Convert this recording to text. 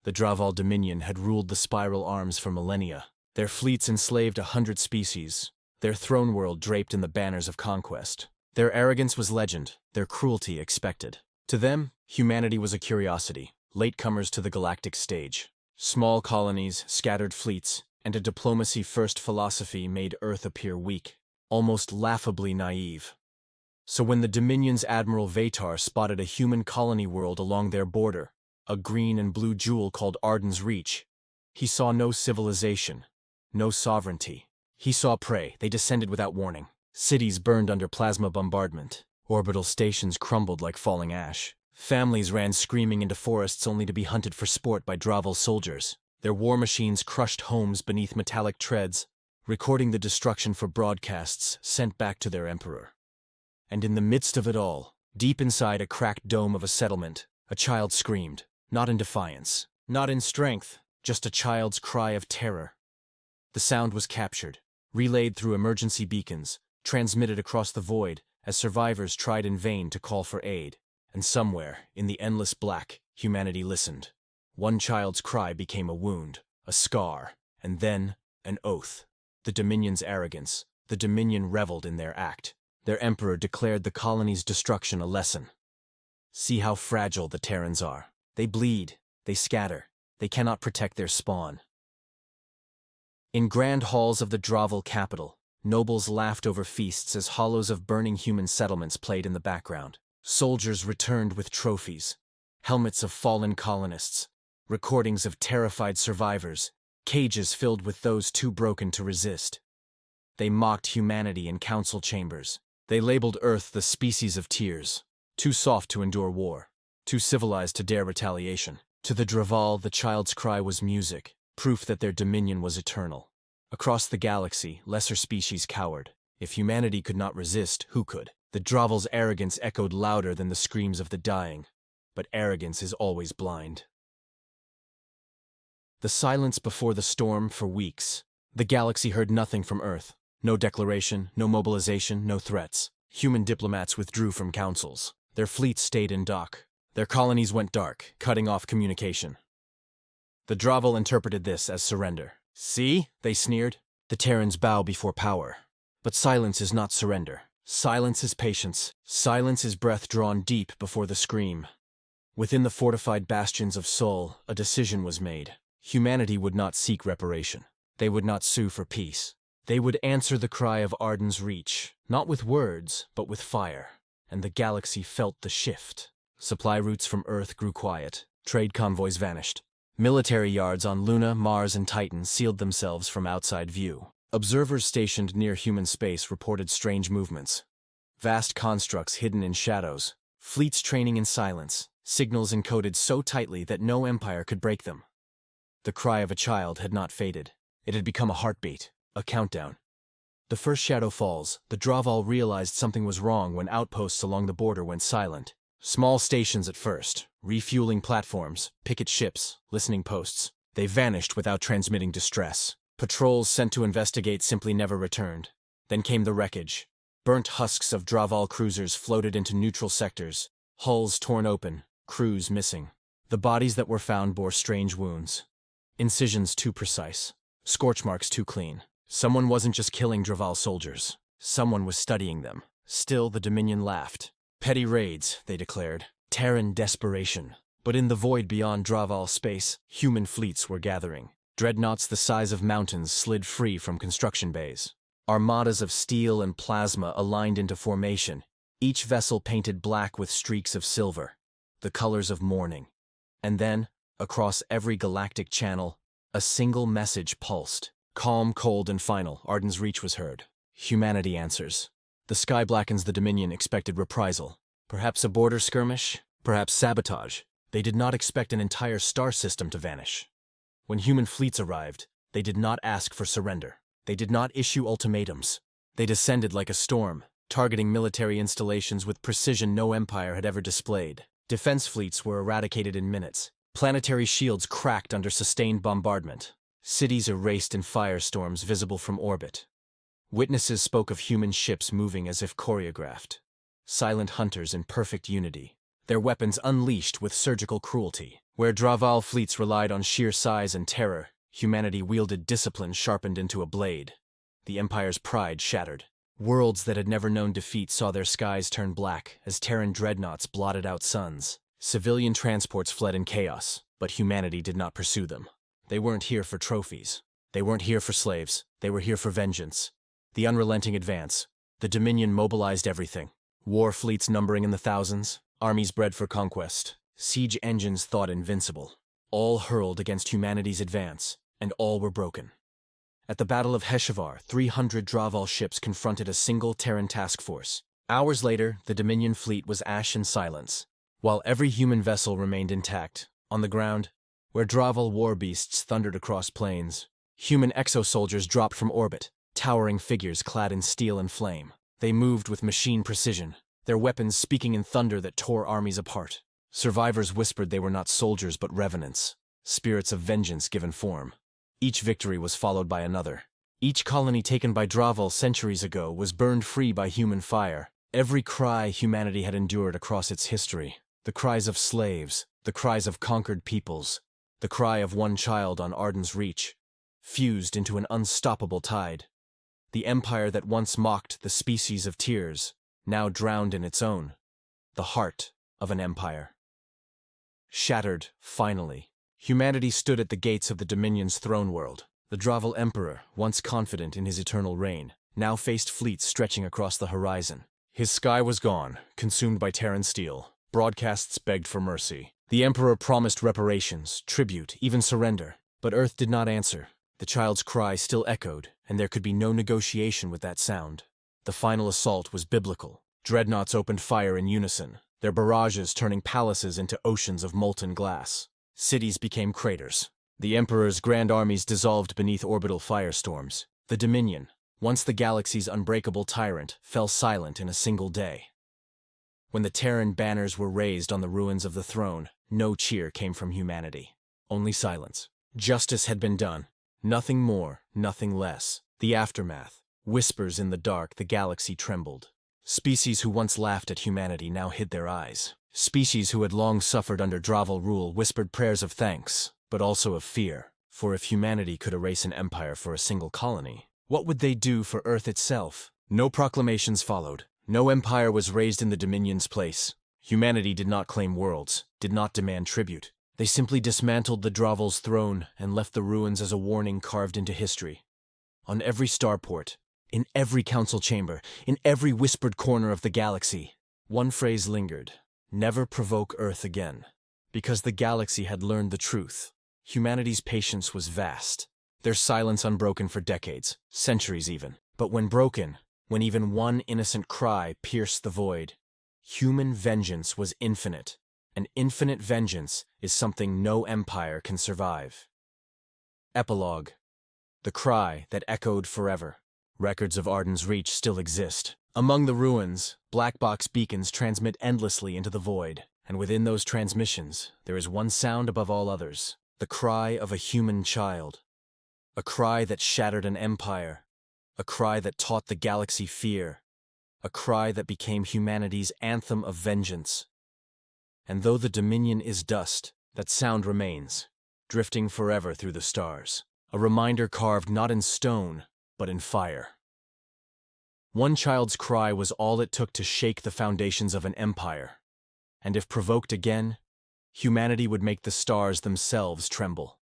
The Draval Dominion had ruled the Spiral Arms for millennia. Their fleets enslaved 100 species, their throne world draped in the banners of conquest. Their arrogance was legend, their cruelty expected. To them, humanity was a curiosity, latecomers to the galactic stage. Small colonies, scattered fleets, and a diplomacy-first philosophy made Earth appear weak, almost laughably naive. So when the Dominion's Admiral Vatar spotted a human colony world along their border, a green and blue jewel called Arden's Reach, he saw no civilization, no sovereignty. He saw prey. They descended without warning. Cities burned under plasma bombardment. Orbital stations crumbled like falling ash. Families ran screaming into forests only to be hunted for sport by Draval soldiers. Their war machines crushed homes beneath metallic treads, recording the destruction for broadcasts sent back to their emperor. And in the midst of it all, deep inside a cracked dome of a settlement, a child screamed, not in defiance, not in strength, just a child's cry of terror. The sound was captured, relayed through emergency beacons, transmitted across the void as survivors tried in vain to call for aid. And somewhere, in the endless black, humanity listened. One child's cry became a wound, a scar, and then an oath. The Dominion's arrogance, the Dominion reveled in their act. Their emperor declared the colony's destruction a lesson. See how fragile the Terrans are. They bleed, they scatter, they cannot protect their spawn. In grand halls of the Draval capital, nobles laughed over feasts as hollows of burning human settlements played in the background. Soldiers returned with trophies, helmets of fallen colonists, recordings of terrified survivors, cages filled with those too broken to resist. They mocked humanity in council chambers. They labeled Earth the species of tears, too soft to endure war, too civilized to dare retaliation. To the Draval, the child's cry was music, proof that their dominion was eternal. Across the galaxy, lesser species cowered. If humanity could not resist, who could? The Draval's arrogance echoed louder than the screams of the dying, but arrogance is always blind. The silence before the storm for weeks. The galaxy heard nothing from Earth. No declaration, no mobilization, no threats. Human diplomats withdrew from councils. Their fleets stayed in dock. Their colonies went dark, cutting off communication. The Draval interpreted this as surrender. See, they sneered. The Terrans bow before power. But silence is not surrender. Silence is patience. Silence is breath drawn deep before the scream. Within the fortified bastions of Sol, a decision was made. Humanity would not seek reparation. They would not sue for peace. They would answer the cry of Arden's Reach, not with words, but with fire. And the galaxy felt the shift. Supply routes from Earth grew quiet. Trade convoys vanished. Military yards on Luna, Mars, and Titan sealed themselves from outside view. Observers stationed near human space reported strange movements. Vast constructs hidden in shadows. Fleets training in silence. Signals encoded so tightly that no empire could break them. The cry of a child had not faded. It had become a heartbeat, a countdown. The first shadow falls, the Draval realized something was wrong when outposts along the border went silent. Small stations at first, refueling platforms, picket ships, listening posts. They vanished without transmitting distress. Patrols sent to investigate simply never returned. Then came the wreckage. Burnt husks of Draval cruisers floated into neutral sectors, hulls torn open, crews missing. The bodies that were found bore strange wounds. Incisions too precise. Scorch marks too clean. Someone wasn't just killing Draval soldiers. Someone was studying them. Still, the Dominion laughed. Petty raids, they declared. Terran desperation. But in the void beyond Draval space, human fleets were gathering. Dreadnoughts the size of mountains slid free from construction bays. Armadas of steel and plasma aligned into formation, each vessel painted black with streaks of silver, the colors of mourning. And then, across every galactic channel, a single message pulsed. Calm, cold, and final, Arden's Reach was heard. Humanity answers. The sky blackens the Dominion expected reprisal. Perhaps a border skirmish, perhaps sabotage. They did not expect an entire star system to vanish. When human fleets arrived, they did not ask for surrender. They did not issue ultimatums. They descended like a storm, targeting military installations with precision no empire had ever displayed. Defense fleets were eradicated in minutes. Planetary shields cracked under sustained bombardment. Cities erased in firestorms visible from orbit. Witnesses spoke of human ships moving as if choreographed. Silent hunters in perfect unity. Their weapons unleashed with surgical cruelty. Where Draval fleets relied on sheer size and terror, humanity wielded discipline sharpened into a blade. The Empire's pride shattered. Worlds that had never known defeat saw their skies turn black as Terran dreadnoughts blotted out suns. Civilian transports fled in chaos, but humanity did not pursue them. They weren't here for trophies. They weren't here for slaves. They were here for vengeance. The unrelenting advance. The Dominion mobilized everything. War fleets numbering in the thousands, armies bred for conquest, siege engines thought invincible. All hurled against humanity's advance, and all were broken. At the Battle of Heshevar, 300 Draval ships confronted a single Terran task force. Hours later, the Dominion fleet was ash and silence, while every human vessel remained intact. On the ground, where Draval war beasts thundered across plains, human exosoldiers dropped from orbit, towering figures clad in steel and flame. They moved with machine precision, their weapons speaking in thunder that tore armies apart. Survivors whispered they were not soldiers but revenants, spirits of vengeance given form. Each victory was followed by another. Each colony taken by Draval centuries ago was burned free by human fire. Every cry humanity had endured across its history, the cries of slaves, the cries of conquered peoples, the cry of one child on Arden's reach, fused into an unstoppable tide. The empire that once mocked the species of tears, now drowned in its own. The heart of an empire. Shattered, finally, humanity stood at the gates of the Dominion's throne world. The Draval Emperor, once confident in his eternal reign, now faced fleets stretching across the horizon. His sky was gone, consumed by Terran steel. Broadcasts begged for mercy. The Emperor promised reparations, tribute, even surrender. But Earth did not answer. The child's cry still echoed, and there could be no negotiation with that sound. The final assault was biblical. Dreadnoughts opened fire in unison, their barrages turning palaces into oceans of molten glass. Cities became craters. The Emperor's grand armies dissolved beneath orbital firestorms. The Dominion, once the galaxy's unbreakable tyrant, fell silent in a single day. When the Terran banners were raised on the ruins of the throne, no cheer came from humanity. Only silence. Justice had been done. Nothing more, nothing less. The aftermath. Whispers in the dark, the galaxy trembled. Species who once laughed at humanity now hid their eyes. Species who had long suffered under Draval rule whispered prayers of thanks, but also of fear. For if humanity could erase an empire for a single colony, what would they do for Earth itself? No proclamations followed. No empire was raised in the Dominion's place. Humanity did not claim worlds, did not demand tribute. They simply dismantled the Draval's throne and left the ruins as a warning carved into history. On every starport, in every council chamber, in every whispered corner of the galaxy, one phrase lingered: never provoke Earth again. Because the galaxy had learned the truth. Humanity's patience was vast, their silence unbroken for decades, centuries even. But when broken, when even one innocent cry pierced the void, human vengeance was infinite, and infinite vengeance is something no empire can survive. Epilogue. The cry that echoed forever. Records of Arden's reach still exist. Among the ruins, black box beacons transmit endlessly into the void, and within those transmissions, there is one sound above all others: the cry of a human child. A cry that shattered an empire. A cry that taught the galaxy fear. A cry that became humanity's anthem of vengeance. And though the Dominion is dust, that sound remains, drifting forever through the stars. A reminder carved not in stone, but in fire. One child's cry was all it took to shake the foundations of an empire. And if provoked again, humanity would make the stars themselves tremble.